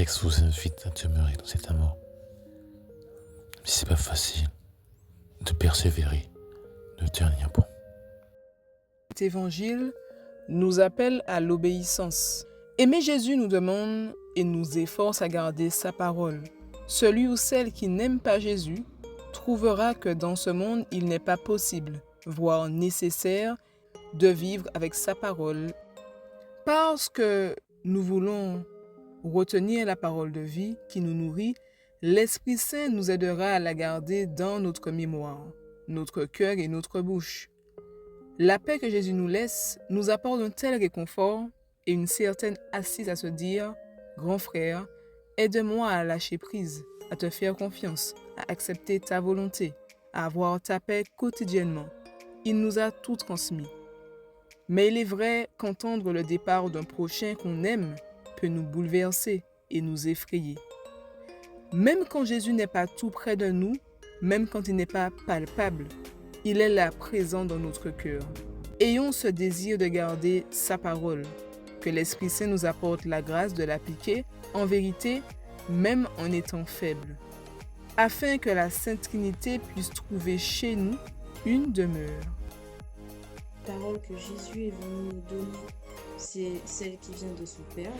texte vous invite à demeurer dans cet amour. Mais c'est pas facile de persévérer, de tenir bon. Cet évangile nous appelle à l'obéissance. Aimer Jésus nous demande et nous efforce à garder sa parole. Celui ou celle qui n'aime pas Jésus trouvera que dans ce monde, il n'est pas possible, voire nécessaire, de vivre avec sa parole. Parce que nous voulons retenir la parole de vie qui nous nourrit, l'Esprit Saint nous aidera à la garder dans notre mémoire, notre cœur et notre bouche. La paix que Jésus nous laisse nous apporte un tel réconfort et une certaine assise à se dire « Grand frère, aide-moi à lâcher prise, à te faire confiance, à accepter ta volonté, à avoir ta paix quotidiennement. » Il nous a tout transmis. Mais il est vrai qu'entendre le départ d'un prochain qu'on aime peut nous bouleverser et nous effrayer. Même quand Jésus n'est pas tout près de nous, même quand il n'est pas palpable, il est là présent dans notre cœur. Ayons ce désir de garder sa parole, que l'Esprit Saint nous apporte la grâce de l'appliquer, en vérité, même en étant faible, afin que la Sainte Trinité puisse trouver chez nous une demeure. La parole que Jésus est venu nous donner, c'est celle qui vient de son Père,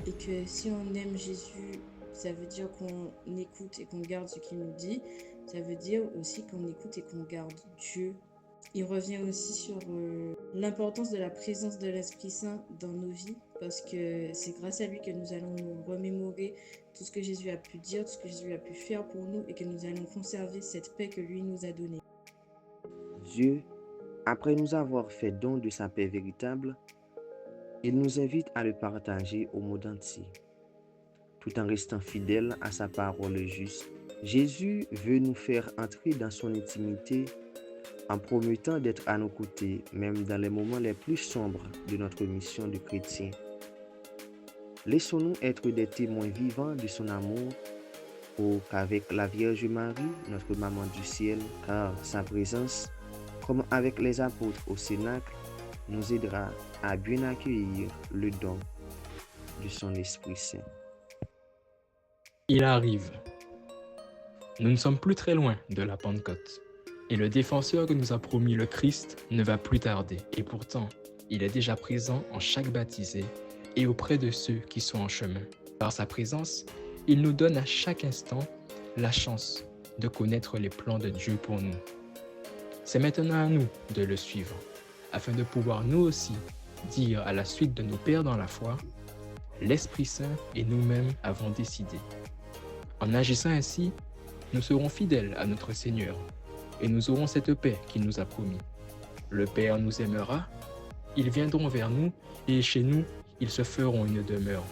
et que si on aime Jésus, ça veut dire qu'on écoute et qu'on garde ce qu'il nous dit. Ça veut dire aussi qu'on écoute et qu'on garde Dieu. Il revient aussi sur l'importance de la présence de l'Esprit Saint dans nos vies, parce que c'est grâce à lui que nous allons nous remémorer tout ce que Jésus a pu dire, tout ce que Jésus a pu faire pour nous, et que nous allons conserver cette paix que lui nous a donnée. Dieu, après nous avoir fait don de sa paix véritable, il nous invite à le partager au monde entier. Tout en restant fidèle à sa parole juste, Jésus veut nous faire entrer dans son intimité en promettant d'être à nos côtés, même dans les moments les plus sombres de notre mission de chrétien. Laissons-nous être des témoins vivants de son amour pour qu'avec la Vierge Marie, notre maman du ciel, car sa présence, comme avec les apôtres au Cénacle, nous aidera à bien accueillir le don de son Esprit Saint. Il arrive. Nous ne sommes plus très loin de la Pentecôte. Et le défenseur que nous a promis le Christ ne va plus tarder. Et pourtant, il est déjà présent en chaque baptisé et auprès de ceux qui sont en chemin. Par sa présence, il nous donne à chaque instant la chance de connaître les plans de Dieu pour nous. C'est maintenant à nous de le suivre, afin de pouvoir nous aussi dire à la suite de nos pères dans la foi, l'Esprit Saint et nous-mêmes avons décidé. En agissant ainsi, nous serons fidèles à notre Seigneur et nous aurons cette paix qu'il nous a promis. Le Père nous aimera, ils viendront vers nous et chez nous, ils se feront une demeure.